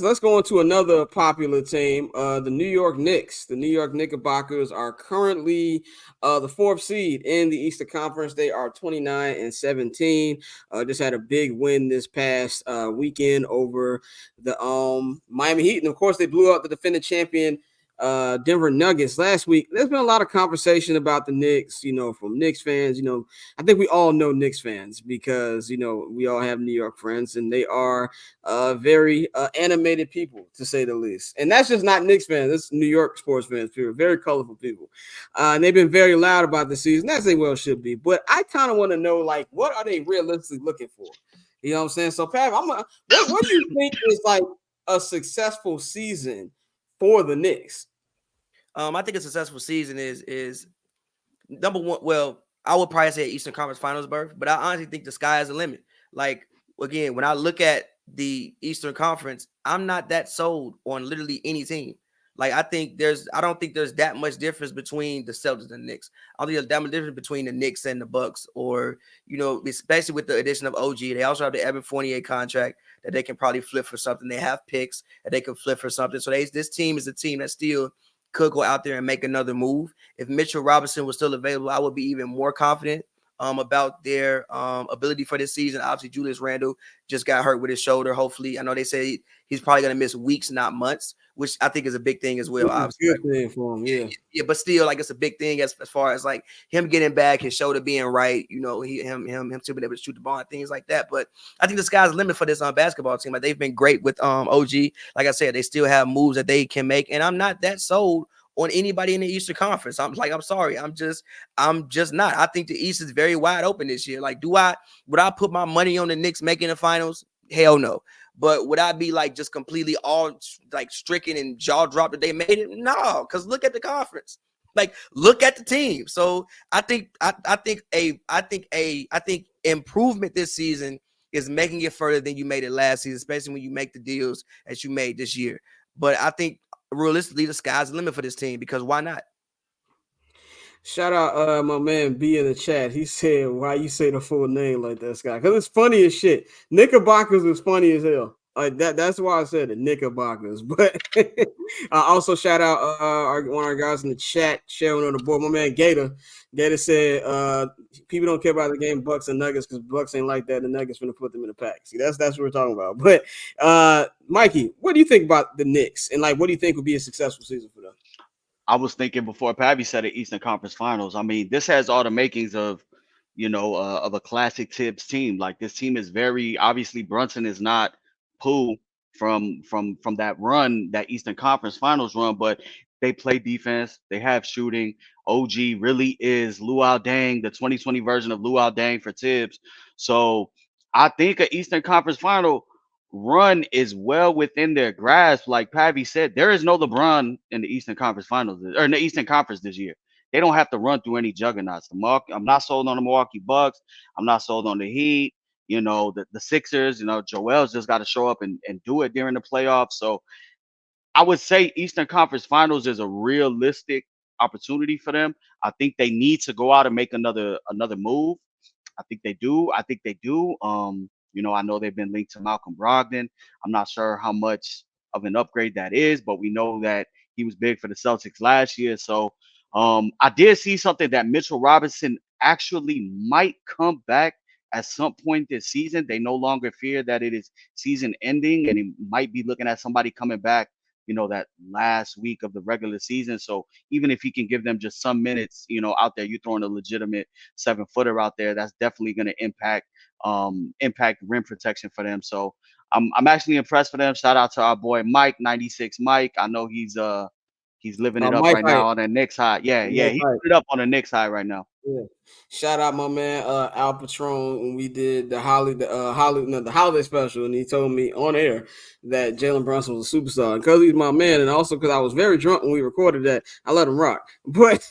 Let's go into another popular team, the New York Knicks. The New York Knickerbockers are currently the fourth seed in the Eastern Conference. They are 29-17. Just had a big win this past weekend over the Miami Heat, and of course they blew out the defending champion Denver Nuggets last week. There's been a lot of conversation about the Knicks, from Knicks fans. I think we all know Knicks fans because we all have New York friends, and they are very animated people, to say the least. And that's just not Knicks fans. That's New York sports fans, people. Very colorful people. And they've been very loud about the season. That's they well should be. But I kind of want to know, like, what are they realistically looking for? You know what I'm saying? So, Pat, what do you think is like a successful season for the Knicks? I think a successful season is number one. Well, I would probably say Eastern Conference Finals berth, but I honestly think the sky is the limit. Like, again, when I look at the Eastern Conference, I'm not that sold on literally any team. Like, I don't think there's that much difference between the Celtics and the Knicks. I don't think there's that much difference between the Knicks and the Bucks, or especially with the addition of OG. They also have the Evan Fournier contract that they can probably flip for something. They have picks that they can flip for something. So this team is a team that still could go out there and make another move. If Mitchell Robinson was still available, I would be even more confident about their ability for this season. Obviously, Julius Randle just got hurt with his shoulder. Hopefully, I know they say he's probably going to miss weeks, not months, which I think is a big thing as well. Obviously, good thing for him, yeah, but still, like, it's a big thing as far as like him getting back, his shoulder being right. Him to be able to shoot the ball and things like that. But I think the sky's the limit for this basketball team. Like, they've been great with OG. Like I said, they still have moves that they can make, and I'm not that sold on anybody in the Eastern Conference. I'm sorry. I'm just not. I think the East is very wide open this year. Like, would I put my money on the Knicks making the finals? Hell no. But would I be like just completely all like stricken and jaw dropped that they made it? No, because look at the conference. Like, look at the team. So I think improvement this season is making it further than you made it last season, especially when you make the deals that you made this year. But I think realistically, the sky's the limit for this team, because why not? Shout out my man B in the chat. He said, "Why you say the full name like that, Scott? Because it's funny as shit. Knickerbockers is funny as hell. Like that. That's why I said it, Knickerbockers." But also shout out one of our guys in the chat, sharing on the board. My man Gator. Gator said, "People don't care about the game Bucks and Nuggets because Bucks ain't like that. The Nuggets gonna put them in the pack." See, that's what we're talking about. But Mikey, what do you think about the Knicks, and like, what do you think would be a successful season for them? I was thinking before Pavy said the Eastern Conference Finals. I mean, this has all the makings of, of a classic Tibbs team. Like, this team is very obviously Brunson is not Pooh from that run, that Eastern Conference Finals run, but they play defense. They have shooting. OG really is Luau Dang, the 2020 version of Luau Dang for Tibbs. So I think an Eastern Conference Final run is well within their grasp. Like Pavy said, there is no LeBron in the Eastern Conference Finals or in the Eastern Conference this year. They don't have to run through any juggernauts. I'm not sold on the Milwaukee Bucks. I'm not sold on the Heat. The Sixers. Joel's just got to show up and do it during the playoffs. So I would say Eastern Conference Finals is a realistic opportunity for them. I think they need to go out and make another move. I think they do. I know they've been linked to Malcolm Brogdon. I'm not sure how much of an upgrade that is, but we know that he was big for the Celtics last year. So I did see something that Mitchell Robinson actually might come back at some point this season. They no longer fear that it is season ending, and he might be looking at somebody coming back, that last week of the regular season. So even if he can give them just some minutes, out there, you throwing a legitimate 7-footer out there, that's definitely going to impact rim protection for them. So I'm actually impressed for them. Shout out to our boy Mike 96 Mike. I know he's living it up Mike right Hype. now on the Knicks high. Yeah, Mike he's Hype. put it up on the Knicks high right now. Yeah. Shout out my man Al Patron when we did the holiday special, and he told me on air that Jalen Brunson was a superstar. And because he's my man, and also because I was very drunk when we recorded that, I let him rock. But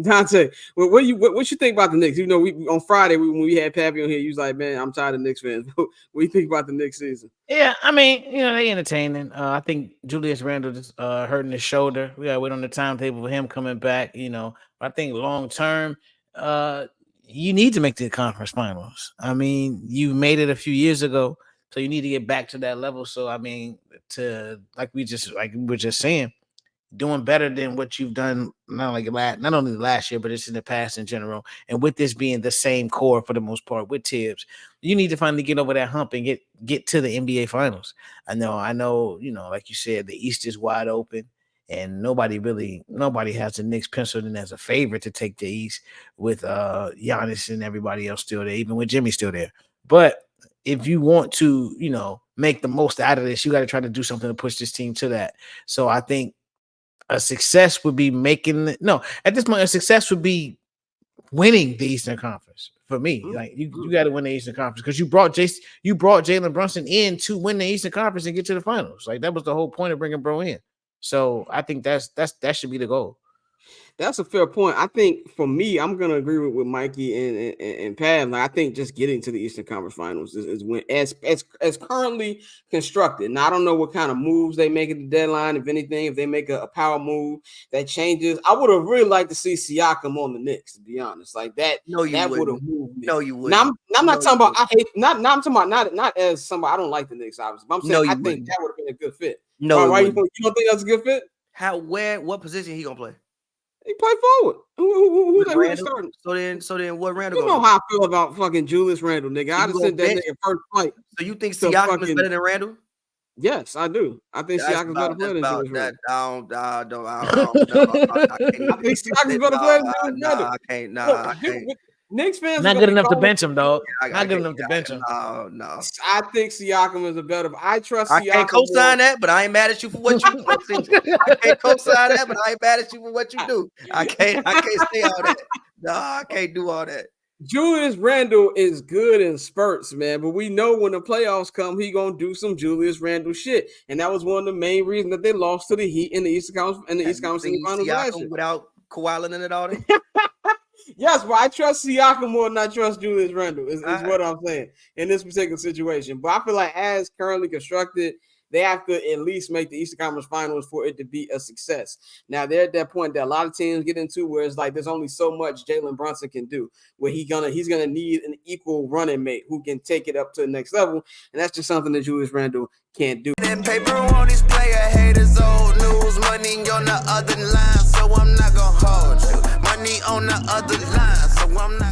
Dante, what you think about the Knicks? We on Friday when we had Pavy on here, you was like, "Man, I'm tired of Knicks fans." What do you think about the Knicks season? Yeah, I mean, they entertaining. I think Julius Randle just hurting his shoulder. We gotta wait on the timetable for him coming back. I think long term, you need to make the conference finals. I mean, you made it a few years ago. So you need to get back to that level. So I mean, like we were just saying, doing better than what you've done not only last year, but it's in the past in general. And with this being the same core for the most part with Tibbs, you need to finally get over that hump and get to the NBA Finals. I know, like you said, the East is wide open, and nobody has the Knicks penciled in as a favorite to take the East with Giannis and everybody else still there, even with Jimmy still there. But if you want to, make the most out of this, you got to try to do something to push this team to that. So I think a success would be at this point, a success would be winning the Eastern Conference for me. Like you got to win the Eastern Conference because you brought Jalen Brunson in to win the Eastern Conference and get to the finals. Like that was the whole point of bringing bro in. So I think that should be the goal. That's a fair point. I think for me, I'm gonna agree with Mikey and Pat. Like, I think just getting to the Eastern Conference Finals is when as currently constructed. Now I don't know what kind of moves they make at the deadline. If anything, if they make a power move that changes, I would have really liked to see Siakam on the Knicks. To be honest, like that. No, you that would have wouldn't. moved me. No, you wouldn't. Now I'm not talking about. I hate. Not I'm talking about not as somebody. I don't like the Knicks, obviously. But I'm saying I think that would have been a good fit. No, why you don't think that's a good fit? What position he gonna play? He play forward. Who they starting? So then what Randall? You know how I feel about fucking Julius Randle, nigga. I just sent that nigga first fight. So you think Siakam is better than Randall? Yes, I do. I think Siakam's better player than Julius Randle. I think Siakam's better player than Julius Randle. I can't. Knicks fans not good enough to bench him, dog. Not good enough to bench him. No. I think Siakam is a better. I trust Siakam. I can't co-sign that, but I ain't mad at you for what you do. I can't co-sign that, but I ain't mad at you for what you do. I can't say all that. No, I can't do all that. Julius Randle is good in spurts, man. But we know when the playoffs come, he gonna do some Julius Randle shit, and that was one of the main reasons that they lost to the Heat in the Eastern Conference Finals last year. Without Kawhi Leonard and all that. Yes, but I trust Siakam more than I trust Julius Randle, is what I'm saying in this particular situation. But I feel like as currently constructed, they have to at least make the Eastern Conference Finals for it to be a success. Now, they're at that point that a lot of teams get into where it's like there's only so much Jalen Brunson can do, where he's gonna need an equal running mate who can take it up to the next level, and that's just something that Julius Randle can't do. That paper on this player haters, old news, money on the other line, so I'm not gonna hold you. Money on the other line, so I'm not